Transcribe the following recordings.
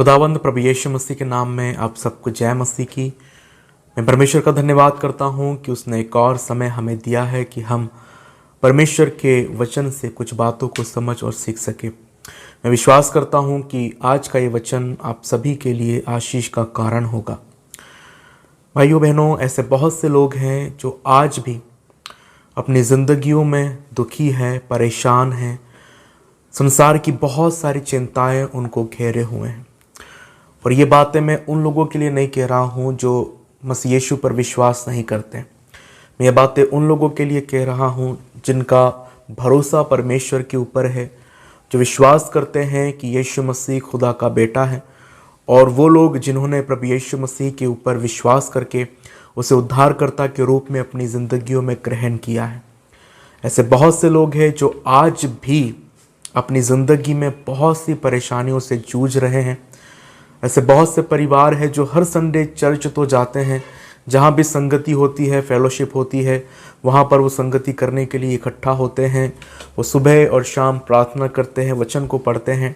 खुदावंद प्रभु यीशु मसीह के नाम में आप सबको जय मसीह की। मैं परमेश्वर का धन्यवाद करता हूं कि उसने एक और समय हमें दिया है कि हम परमेश्वर के वचन से कुछ बातों को समझ और सीख सके। मैं विश्वास करता हूं कि आज का ये वचन आप सभी के लिए आशीष का कारण होगा। भाइयों बहनों, ऐसे बहुत से लोग हैं जो आज भी अपनी ज़िंदगियों में दुखी हैं, परेशान हैं। संसार की बहुत सारी चिंताएं उनको घेरे हुए हैं। और ये बातें मैं उन लोगों के लिए नहीं कह रहा हूँ जो मसीह यीशु पर विश्वास नहीं करते। मैं ये बातें उन लोगों के लिए कह रहा हूँ जिनका भरोसा परमेश्वर के ऊपर है, जो विश्वास करते हैं कि यीशु मसीह खुदा का बेटा है, और वो लोग जिन्होंने प्रभु यीशु मसीह के ऊपर विश्वास करके उसे उद्धारकर्ता के रूप में अपनी ज़िंदगियों में ग्रहण किया है। ऐसे बहुत से लोग हैं जो आज भी अपनी ज़िंदगी में बहुत सी परेशानियों से जूझ रहे हैं। ऐसे बहुत से परिवार हैं जो हर संडे चर्च तो जाते हैं, जहाँ भी संगति होती है, फेलोशिप होती है, वहाँ पर वो संगति करने के लिए इकट्ठा होते हैं। वो सुबह और शाम प्रार्थना करते हैं, वचन को पढ़ते हैं,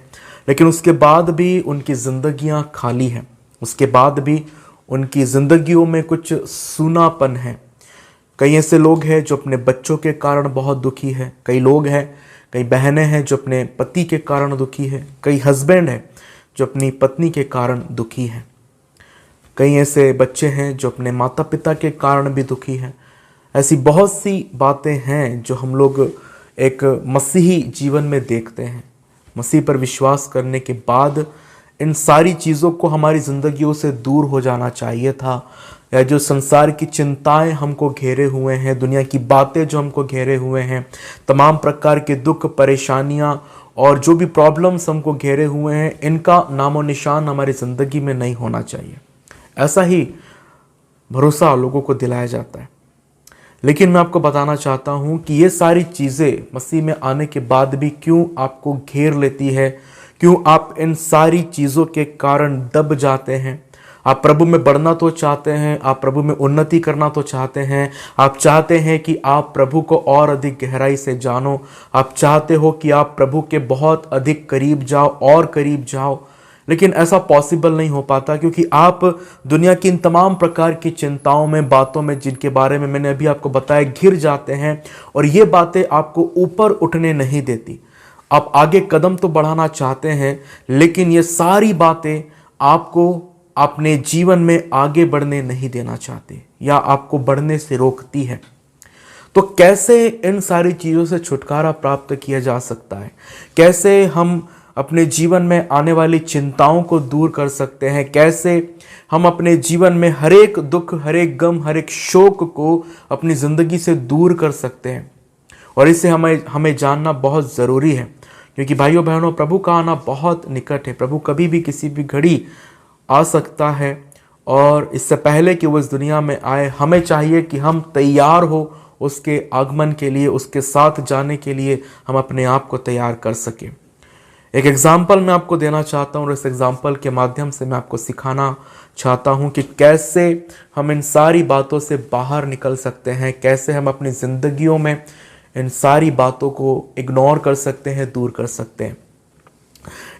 लेकिन उसके बाद भी उनकी ज़िंदगियाँ खाली हैं। उसके बाद भी उनकी ज़िंदगियों में कुछ सूनापन है। कई ऐसे लोग हैं जो अपने बच्चों के कारण बहुत दुखी है। कई लोग हैं, कई बहनें हैं जो अपने पति के कारण दुखी है। कई हस्बैंड हैं जो अपनी पत्नी के कारण दुखी हैं। कई ऐसे बच्चे हैं जो अपने माता पिता के कारण भी दुखी हैं। ऐसी बहुत सी बातें हैं जो हम लोग एक मसीही जीवन में देखते हैं। मसीह पर विश्वास करने के बाद इन सारी चीज़ों को हमारी ज़िंदगियों से दूर हो जाना चाहिए था। या जो संसार की चिंताएं हमको घेरे हुए हैं, दुनिया की बातें जो हमको घेरे हुए हैं, तमाम प्रकार के दुख, परेशानियां और जो भी प्रॉब्लम्स हमको घेरे हुए हैं, इनका नामो निशान हमारी ज़िंदगी में नहीं होना चाहिए। ऐसा ही भरोसा लोगों को दिलाया जाता है। लेकिन मैं आपको बताना चाहता हूं कि ये सारी चीज़ें मसीह में आने के बाद भी क्यों आपको घेर लेती है, क्यों आप इन सारी चीज़ों के कारण दब जाते हैं। आप प्रभु में बढ़ना तो चाहते हैं, आप प्रभु में उन्नति करना तो चाहते हैं, आप चाहते हैं कि आप प्रभु को और अधिक गहराई से जानो, आप चाहते हो कि आप प्रभु के बहुत अधिक करीब जाओ और करीब जाओ, लेकिन ऐसा पॉसिबल नहीं हो पाता क्योंकि आप दुनिया की इन तमाम प्रकार की चिंताओं में, बातों में, जिनके बारे में मैंने अभी आपको बताया, घिर जाते हैं। और ये बातें आपको ऊपर उठने नहीं देती। आप आगे कदम तो बढ़ाना चाहते हैं, लेकिन ये सारी बातें आपको अपने जीवन में आगे बढ़ने नहीं देना चाहते या आपको बढ़ने से रोकती है। तो कैसे इन सारी चीज़ों से छुटकारा प्राप्त किया जा सकता है? कैसे हम अपने जीवन में आने वाली चिंताओं को दूर कर सकते हैं? कैसे हम अपने जीवन में हर एक दुख, हर एक गम, हर एक शोक को अपनी ज़िंदगी से दूर कर सकते हैं? और इसे हमें जानना बहुत ज़रूरी है, क्योंकि भाइयों बहनों, प्रभु का आना बहुत निकट है। प्रभु कभी भी किसी भी घड़ी आ सकता है, और इससे पहले कि वो इस दुनिया में आए, हमें चाहिए कि हम तैयार हो उसके आगमन के लिए, उसके साथ जाने के लिए हम अपने आप को तैयार कर सकें। एक एग्जाम्पल मैं आपको देना चाहता हूँ, और इस एग्जाम्पल के माध्यम से मैं आपको सिखाना चाहता हूँ कि कैसे हम इन सारी बातों से बाहर निकल सकते हैं, कैसे हम अपनी ज़िंदगियों में इन सारी बातों को इग्नोर कर सकते हैं, दूर कर सकते हैं।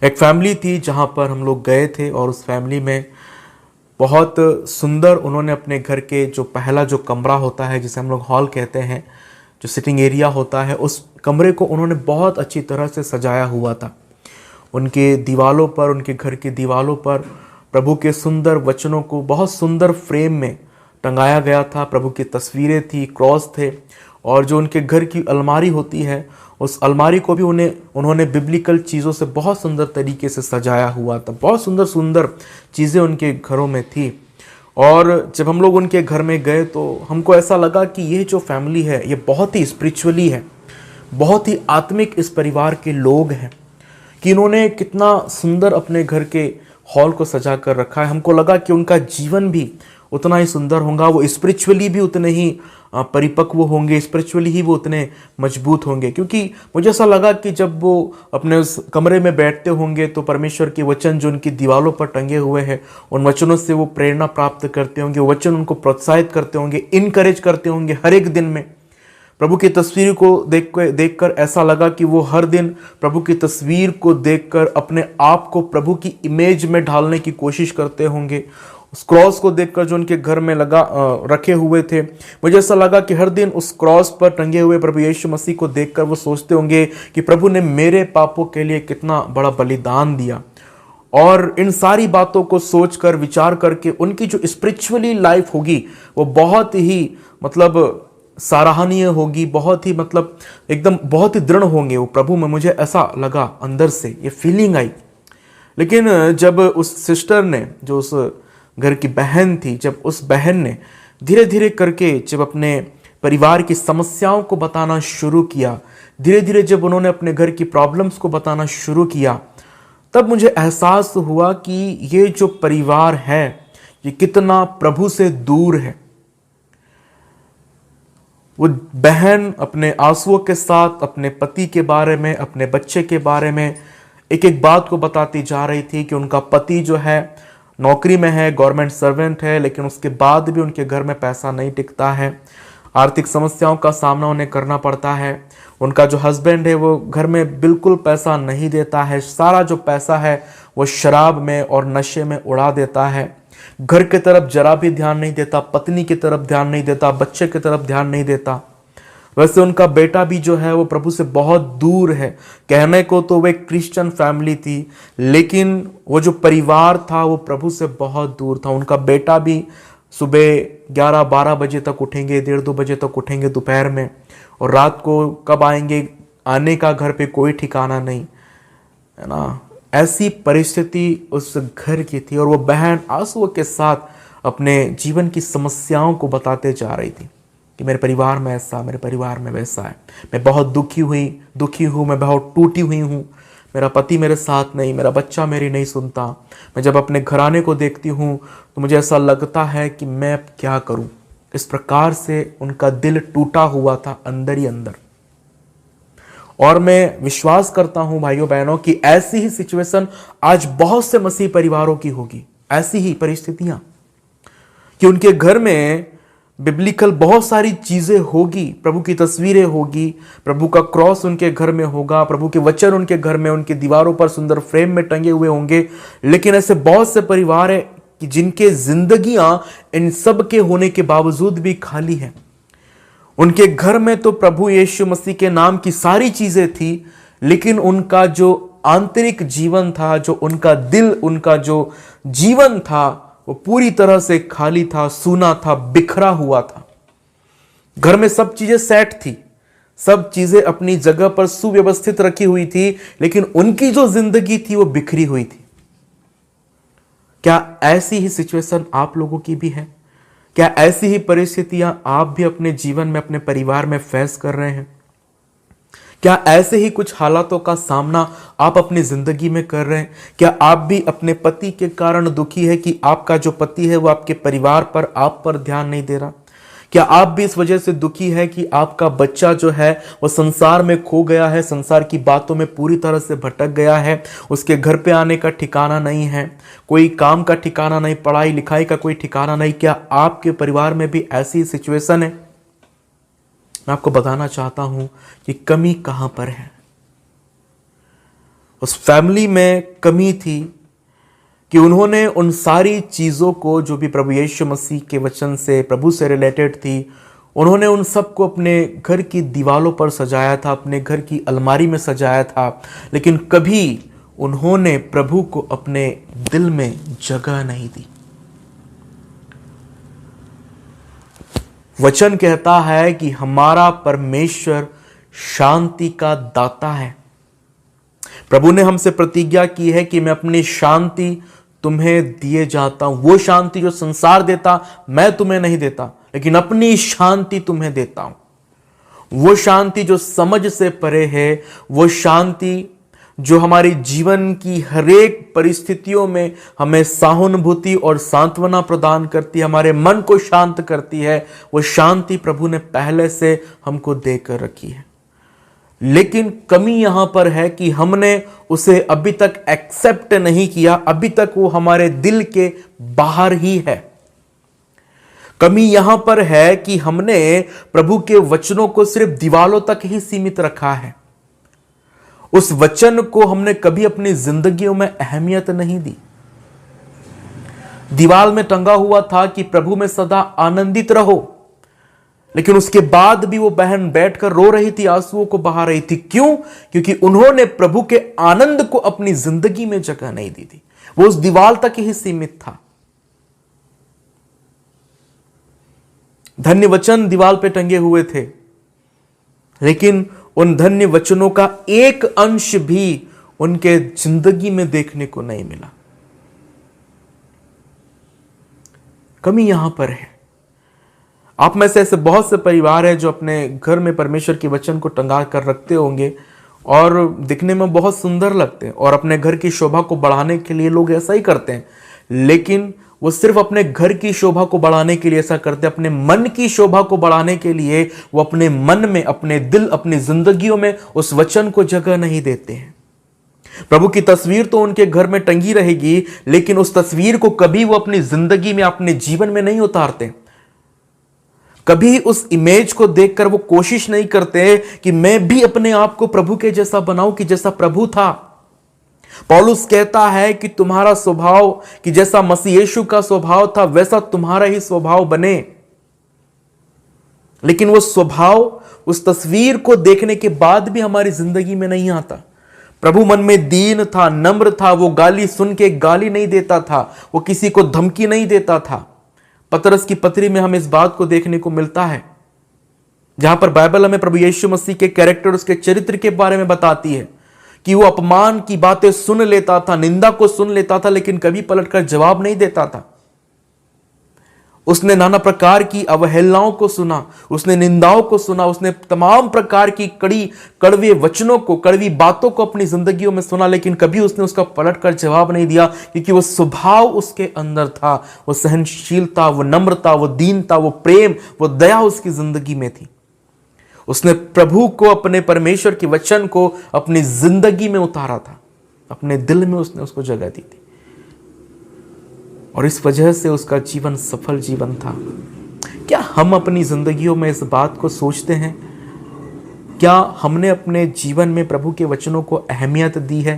एक फैमिली थी जहाँ पर हम लोग गए थे, और उस फैमिली में बहुत सुंदर उन्होंने अपने घर के जो पहला जो कमरा होता है, जिसे हम लोग हॉल कहते हैं, जो सिटिंग एरिया होता है, उस कमरे को उन्होंने बहुत अच्छी तरह से सजाया हुआ था। उनके दीवालों पर, उनके घर की दीवालों पर प्रभु के सुंदर वचनों को बहुत सुंदर फ्रेम में टंगाया गया था। प्रभु की तस्वीरें थी, क्रॉस थे, और जो उनके घर की अलमारी होती है, उस अलमारी को भी उन्होंने बिब्लिकल चीज़ों से बहुत सुंदर तरीके से सजाया हुआ था। बहुत सुंदर सुंदर चीज़ें उनके घरों में थी। और जब हम लोग उनके घर में गए तो हमको ऐसा लगा कि ये जो फैमिली है, ये बहुत ही स्पिरिचुअली है, बहुत ही आत्मिक इस परिवार के लोग हैं, कि इन्होंने कितना सुंदर अपने घर के हॉल को सजा कर रखा है। हमको लगा कि उनका जीवन भी उतना ही सुंदर होगा, वो स्पिरिचुअली भी उतने ही परिपक्व होंगे, स्पिरिचुअली ही वो उतने मजबूत होंगे। क्योंकि मुझे ऐसा लगा कि जब वो अपने उस कमरे में बैठते होंगे तो परमेश्वर के वचन जो उनकी दीवारों पर टंगे हुए हैं, उन वचनों से वो प्रेरणा प्राप्त करते होंगे, वचन उनको प्रोत्साहित करते होंगे, इनकरेज करते होंगे हर एक दिन में। प्रभु की तस्वीर को देखकर ऐसा लगा कि वो हर दिन प्रभु की तस्वीर को देखकर अपने आप को प्रभु की इमेज में ढालने की कोशिश करते होंगे। उस क्रॉस को देखकर जो उनके घर में रखे हुए थे, मुझे ऐसा लगा कि हर दिन उस क्रॉस पर टंगे हुए प्रभु यीशु मसीह को देखकर वो सोचते होंगे कि प्रभु ने मेरे पापों के लिए कितना बड़ा बलिदान दिया। और इन सारी बातों को सोचकर विचार करके उनकी जो स्पिरिचुअली लाइफ होगी वो बहुत ही सराहनीय होगी, बहुत ही एकदम बहुत ही दृढ़ होंगे वो प्रभु में। मुझे ऐसा लगा, अंदर से ये फीलिंग आई। लेकिन जब उस सिस्टर ने, जो उस घर की बहन थी, जब उस बहन ने धीरे धीरे करके जब अपने परिवार की समस्याओं को बताना शुरू किया, धीरे धीरे जब उन्होंने अपने घर की प्रॉब्लम्स को बताना शुरू किया, तब मुझे एहसास हुआ कि ये जो परिवार है ये कितना प्रभु से दूर है। वो बहन अपने आंसुओं के साथ अपने पति के बारे में, अपने बच्चे के बारे में एक एक बात को बताती जा रही थी कि उनका पति जो है नौकरी में है, गवर्नमेंट सर्वेंट है, लेकिन उसके बाद भी उनके घर में पैसा नहीं टिकता है, आर्थिक समस्याओं का सामना उन्हें करना पड़ता है। उनका जो हस्बैंड है वो घर में बिल्कुल पैसा नहीं देता है, सारा जो पैसा है वो शराब में और नशे में उड़ा देता है। घर की तरफ जरा भी ध्यान नहीं देता, पत्नी की तरफ ध्यान नहीं देता, बच्चे की तरफ ध्यान नहीं देता। वैसे उनका बेटा भी जो है वो प्रभु से बहुत दूर है। कहने को तो वो एक क्रिश्चियन फैमिली थी, लेकिन वो जो परिवार था वो प्रभु से बहुत दूर था। उनका बेटा भी सुबह 11-12 बजे तक उठेंगे, 1:30-2 बजे तक उठेंगे दोपहर में, और रात को कब आएंगे, आने का घर पे कोई ठिकाना नहीं, है ना। ऐसी परिस्थिति उस घर की थी, और वो बहन आंसुओं के साथ अपने जीवन की समस्याओं को बताते जा रही थी कि मेरे परिवार में ऐसा, मेरे परिवार में वैसा है, मैं बहुत दुखी हूँ, मैं बहुत टूटी हुई हूँ, मेरा पति मेरे साथ नहीं, मेरा बच्चा मेरी नहीं सुनता। मैं जब अपने घराने को देखती हूँ तो मुझे ऐसा लगता है कि मैं अब क्या करूँ। इस प्रकार से उनका दिल टूटा हुआ था अंदर ही अंदर। और मैं विश्वास करता हूं भाइयों बहनों कि ऐसी ही सिचुएशन आज बहुत से मसीह परिवारों की होगी, ऐसी ही परिस्थितियां कि उनके घर में बिब्लिकल बहुत सारी चीजें होगी, प्रभु की तस्वीरें होगी, प्रभु का क्रॉस उनके घर में होगा, प्रभु के वचन उनके घर में, उनके दीवारों पर सुंदर फ्रेम में टंगे हुए होंगे। लेकिन ऐसे बहुत से परिवार हैं कि जिनके जिंदगियां इन सब के होने के बावजूद भी खाली है। उनके घर में तो प्रभु यीशु मसीह के नाम की सारी चीजें थी, लेकिन उनका जो आंतरिक जीवन था, जो उनका दिल, उनका जो जीवन था, वो पूरी तरह से खाली था, सूना था, बिखरा हुआ था। घर में सब चीजें सेट थी, सब चीजें अपनी जगह पर सुव्यवस्थित रखी हुई थी, लेकिन उनकी जो जिंदगी थी वो बिखरी हुई थी। क्या ऐसी ही सिचुएशन आप लोगों की भी है? क्या ऐसी ही परिस्थितियां आप भी अपने जीवन में, अपने परिवार में फेस कर रहे हैं? क्या ऐसे ही कुछ हालातों का सामना आप अपनी जिंदगी में कर रहे हैं? क्या आप भी अपने पति के कारण दुखी है कि आपका जो पति है वो आपके परिवार पर, आप पर ध्यान नहीं दे रहा? क्या आप भी इस वजह से दुखी है कि आपका बच्चा जो है वो संसार में खो गया है, संसार की बातों में पूरी तरह से भटक गया है, उसके घर पे आने का ठिकाना नहीं है, कोई काम का ठिकाना नहीं, पढ़ाई लिखाई का कोई ठिकाना नहीं? क्या आपके परिवार में भी ऐसी सिचुएशन है? मैं आपको बताना चाहता हूं कि कमी कहां पर है। उस फैमिली में कमी थी कि उन्होंने उन सारी चीजों को, जो भी प्रभु यीशु मसीह के वचन से, प्रभु से रिलेटेड थी, उन्होंने उन सब को अपने घर की दीवारों पर सजाया था, अपने घर की अलमारी में सजाया था, लेकिन कभी उन्होंने प्रभु को अपने दिल में जगह नहीं दी। वचन कहता है कि हमारा परमेश्वर शांति का दाता है। प्रभु ने हमसे प्रतिज्ञा की है कि मैं अपनी शांति तुम्हें दिए जाता हूं। वो शांति जो संसार देता मैं तुम्हें नहीं देता, लेकिन अपनी शांति तुम्हें देता हूं। वो शांति जो समझ से परे है, वो शांति जो हमारी जीवन की हरेक परिस्थितियों में हमें सहानुभूति और सांत्वना प्रदान करती है, हमारे मन को शांत करती है, वो शांति प्रभु ने पहले से हमको देकर रखी है। लेकिन कमी यहां पर है कि हमने उसे अभी तक एक्सेप्ट नहीं किया, अभी तक वो हमारे दिल के बाहर ही है। कमी यहां पर है कि हमने प्रभु के वचनों को सिर्फ दीवालों तक ही सीमित रखा है। उस वचन को हमने कभी अपनी जिंदगियों में अहमियत नहीं दी। दीवाल में टंगा हुआ था कि प्रभु में सदा आनंदित रहो, लेकिन उसके बाद भी वो बहन बैठकर रो रही थी, आंसुओं को बहा रही थी। क्यों? क्योंकि उन्होंने प्रभु के आनंद को अपनी जिंदगी में जगह नहीं दी थी। वो उस दीवाल तक ही सीमित था। धन्य वचन दीवाल पे टंगे हुए थे, लेकिन उन धन्य वचनों का एक अंश भी उनके जिंदगी में देखने को नहीं मिला। कमी यहां पर है। आप में से ऐसे बहुत से परिवार हैं जो अपने घर में परमेश्वर के वचन को टंगा कर रखते होंगे और दिखने में बहुत सुंदर लगते हैं, और अपने घर की शोभा को बढ़ाने के लिए लोग ऐसा ही करते हैं। लेकिन वो सिर्फ अपने घर की शोभा को बढ़ाने के लिए ऐसा करते हैं, अपने मन की शोभा को बढ़ाने के लिए वो अपने मन में, अपने दिल, अपनी जिंदगियों में उस वचन को जगह नहीं देते हैं। प्रभु की तस्वीर तो उनके घर में टंगी रहेगी, लेकिन उस तस्वीर को कभी वो अपनी जिंदगी में, अपने जीवन में नहीं उतारते। कभी उस इमेज को देखकर वो कोशिश नहीं करते कि मैं भी अपने आप को प्रभु के जैसा बनाऊं कि जैसा प्रभु था। पौलुस कहता है कि तुम्हारा स्वभाव, कि जैसा मसीह यीशु का स्वभाव था वैसा तुम्हारा ही स्वभाव बने। लेकिन वो स्वभाव उस तस्वीर को देखने के बाद भी हमारी जिंदगी में नहीं आता। प्रभु मन में दीन था, नम्र था, वो गाली सुन के गाली नहीं देता था, वो किसी को धमकी नहीं देता था। पतरस की पत्री में हमें इस बात को देखने को मिलता है, जहां पर बाइबल हमें प्रभु यीशु मसीह के कैरेक्टर, उसके चरित्र के बारे में बताती है कि वो अपमान की बातें सुन लेता था, निंदा को सुन लेता था, लेकिन कभी पलटकर जवाब नहीं देता था। उसने नाना प्रकार की अवहेलनाओं को सुना, उसने निंदाओं को सुना, उसने तमाम प्रकार की कड़वे वचनों को, कड़वी बातों को अपनी जिंदगियों में सुना, लेकिन कभी उसने उसका पलटकर जवाब नहीं दिया, क्योंकि वो स्वभाव उसके अंदर था। वो सहनशीलता, वो नम्रता, वो दीनता, वो प्रेम, वो दया उसकी जिंदगी में थी। उसने प्रभु को, अपने परमेश्वर के वचन को अपनी जिंदगी में उतारा था, अपने दिल में उसने उसको जगह दी थी, और इस वजह से उसका जीवन सफल जीवन था। क्या हम अपनी जिंदगियों में इस बात को सोचते हैं? क्या हमने अपने जीवन में प्रभु के वचनों को अहमियत दी है?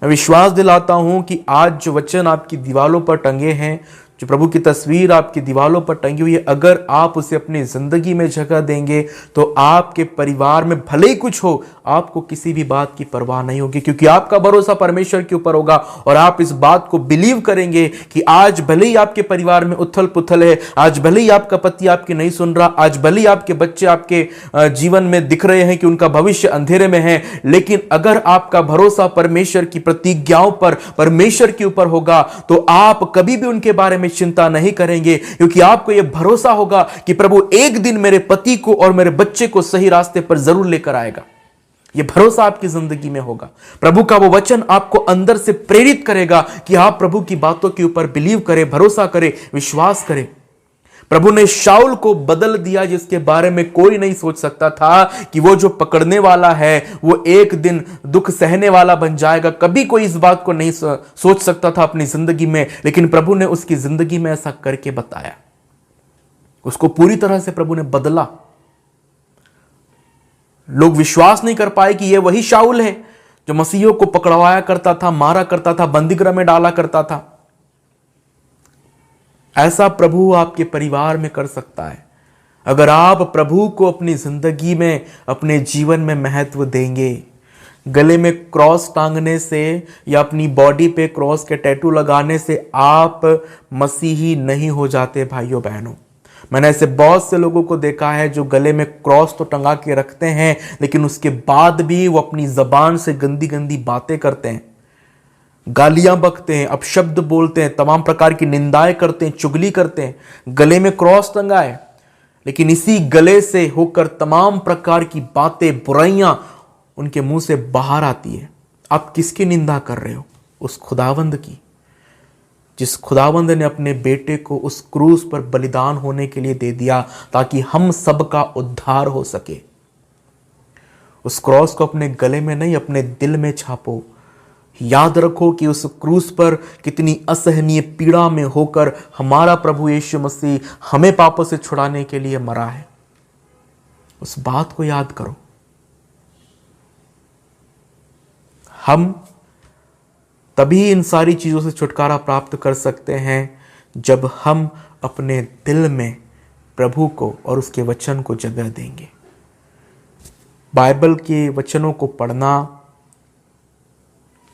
मैं विश्वास दिलाता हूं कि आज जो वचन आपकी दीवालों पर टंगे हैं, जो प्रभु की तस्वीर आपकी दीवालों पर टंगी हुई है, अगर आप उसे अपनी जिंदगी में जगह देंगे तो आपके परिवार में भले ही कुछ हो, आपको किसी भी बात की परवाह नहीं होगी, क्योंकि आपका भरोसा परमेश्वर के ऊपर होगा। और आप इस बात को बिलीव करेंगे कि आज भले ही आपके परिवार में उथल पुथल है, आज भले ही आपका पति आपकी नहीं सुन रहा, आज भले ही आपके बच्चे आपके जीवन में दिख रहे हैं कि उनका भविष्य अंधेरे में है, लेकिन अगर आपका भरोसा परमेश्वर की प्रतिज्ञाओं पर, परमेश्वर के ऊपर होगा, तो आप कभी भी उनके बारे में चिंता नहीं करेंगे, क्योंकि आपको यह भरोसा होगा कि प्रभु एक दिन मेरे पति को और मेरे बच्चे को सही रास्ते पर जरूर लेकर आएगा। यह भरोसा आपकी जिंदगी में होगा। प्रभु का वो वचन आपको अंदर से प्रेरित करेगा कि आप प्रभु की बातों के ऊपर बिलीव करें, भरोसा करें, विश्वास करें। प्रभु ने शाऊल को बदल दिया, जिसके बारे में कोई नहीं सोच सकता था कि वो जो पकड़ने वाला है वो एक दिन दुख सहने वाला बन जाएगा। कभी कोई इस बात को नहीं सोच सकता था अपनी जिंदगी में, लेकिन प्रभु ने उसकी जिंदगी में ऐसा करके बताया। उसको पूरी तरह से प्रभु ने बदला। लोग विश्वास नहीं कर पाए कि ये वही शाऊल है जो मसीहों को पकड़वाया करता था, मारा करता था, बंदीगृह में डाला करता था। ऐसा प्रभु आपके परिवार में कर सकता है अगर आप प्रभु को अपनी जिंदगी में, अपने जीवन में महत्व देंगे। गले में क्रॉस टांगने से या अपनी बॉडी पे क्रॉस के टैटू लगाने से आप मसीही नहीं हो जाते भाइयों बहनों। मैंने ऐसे बहुत से लोगों को देखा है जो गले में क्रॉस तो टंगा के रखते हैं, लेकिन उसके बाद भी वो अपनी जबान से गंदी गंदी बातें करते हैं, गालियां बकते हैं, अपशब्द बोलते हैं, तमाम प्रकार की निंदाएं करते हैं, चुगली करते हैं। गले में क्रॉस टंगा है, लेकिन इसी गले से होकर तमाम प्रकार की बातें, बुराइयां उनके मुंह से बाहर आती है। आप किसकी निंदा कर रहे हो? उस खुदावंद की, जिस खुदावंद ने अपने बेटे को उस क्रूस पर बलिदान होने के लिए दे दिया ताकि हम सबका उद्धार हो सके। उस क्रॉस को अपने गले में नहीं, अपने दिल में छापो, याद रखो कि उस क्रूस पर कितनी असहनीय पीड़ा में होकर हमारा प्रभु यीशु मसीह हमें पापों से छुड़ाने के लिए मरा है। उस बात को याद करो। हम तभी इन सारी चीजों से छुटकारा प्राप्त कर सकते हैं जब हम अपने दिल में प्रभु को और उसके वचन को जगह देंगे। बाइबल के वचनों को पढ़ना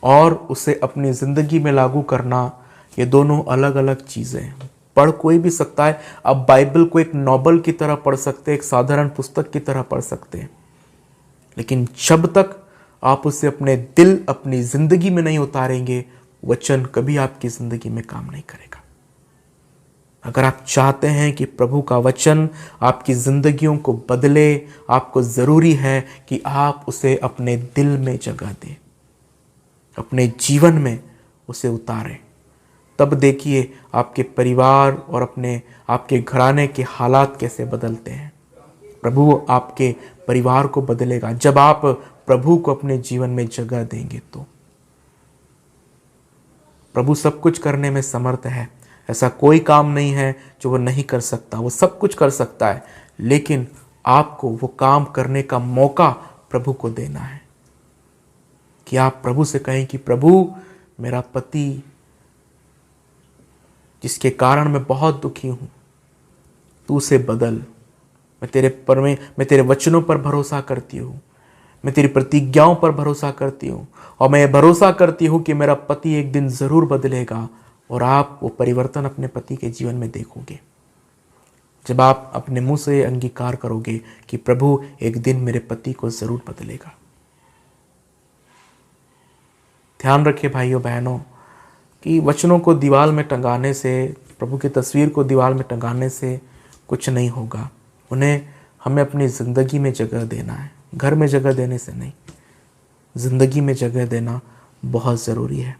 और उसे अपनी जिंदगी में लागू करना, ये दोनों अलग अलग चीजें हैं। पढ़ कोई भी सकता है। अब बाइबल को एक नॉवल की तरह पढ़ सकते हैं, एक साधारण पुस्तक की तरह पढ़ सकते हैं, लेकिन जब तक आप उसे अपने दिल, अपनी जिंदगी में नहीं उतारेंगे, वचन कभी आपकी जिंदगी में काम नहीं करेगा। अगर आप चाहते हैं कि प्रभु का वचन आपकी जिंदगियों को बदले, आपको जरूरी है कि आप उसे अपने दिल में जगह दें, अपने जीवन में उसे उतारें। तब देखिए आपके परिवार और आपके घराने के हालात कैसे बदलते हैं। प्रभु आपके परिवार को बदलेगा जब आप प्रभु को अपने जीवन में जगह देंगे। तो प्रभु सब कुछ करने में समर्थ है। ऐसा कोई काम नहीं है जो वो नहीं कर सकता। वो सब कुछ कर सकता है, लेकिन आपको वो काम करने का मौका प्रभु को देना है। कि आप प्रभु से कहें कि प्रभु, मेरा पति जिसके कारण मैं बहुत दुखी हूं, तू उसे बदल। मैं तेरे वचनों पर भरोसा करती हूँ, मैं तेरी प्रतिज्ञाओं पर भरोसा करती हूँ, और मैं भरोसा करती हूँ कि मेरा पति एक दिन जरूर बदलेगा। और आप वो परिवर्तन अपने पति के जीवन में देखोगे जब आप अपने मुंह से अंगीकार करोगे कि प्रभु एक दिन मेरे पति को जरूर बदलेगा। ध्यान रखिए भाइयों बहनों कि वचनों को दीवार में टंगाने से, प्रभु की तस्वीर को दीवार में टंगाने से कुछ नहीं होगा। उन्हें हमें अपनी ज़िंदगी में जगह देना है। घर में जगह देने से नहीं, ज़िंदगी में जगह देना बहुत ज़रूरी है।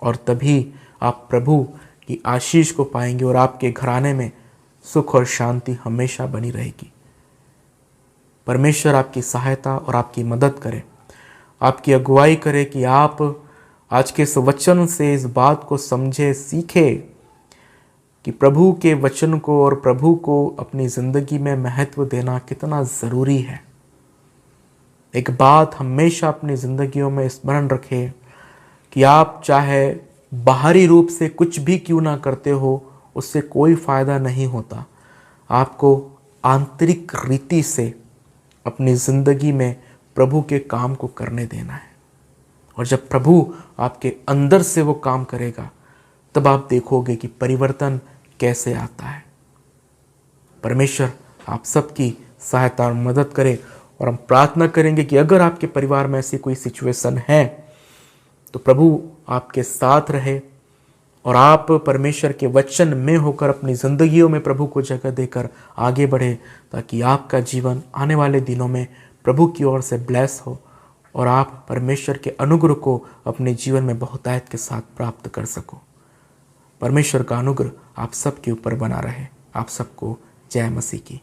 और तभी आप प्रभु की आशीष को पाएंगे और आपके घराने में सुख और शांति हमेशा बनी रहेगी। परमेश्वर आपकी सहायता और आपकी मदद करे, आपकी अगुवाई करे कि आप आज के इस वचन से इस बात को समझे, सीखे कि प्रभु के वचन को और प्रभु को अपनी ज़िंदगी में महत्व देना कितना ज़रूरी है। एक बात हमेशा अपनी ज़िंदगियों में स्मरण रखें कि आप चाहे बाहरी रूप से कुछ भी क्यों ना करते हो, उससे कोई फ़ायदा नहीं होता। आपको आंतरिक रीति से अपनी ज़िंदगी में प्रभु के काम को करने देना है। और जब प्रभु आपके अंदर से वो काम करेगा, तब आप देखोगे कि परिवर्तन कैसे आता है। परमेश्वर आप सबकी सहायता और मदद करे। और हम प्रार्थना करेंगे कि अगर आपके परिवार में ऐसी कोई सिचुएशन है, तो प्रभु आपके साथ रहे और आप परमेश्वर के वचन में होकर अपनी ज़िंदगियों में प्रभु को जगह देकर आगे बढ़े, ताकि आपका जीवन आने वाले दिनों में प्रभु की ओर से ब्लेस हो और आप परमेश्वर के अनुग्रह को अपने जीवन में बहुतायत के साथ प्राप्त कर सको। परमेश्वर का अनुग्रह आप सबके ऊपर बना रहे। आप सबको जय मसीह की।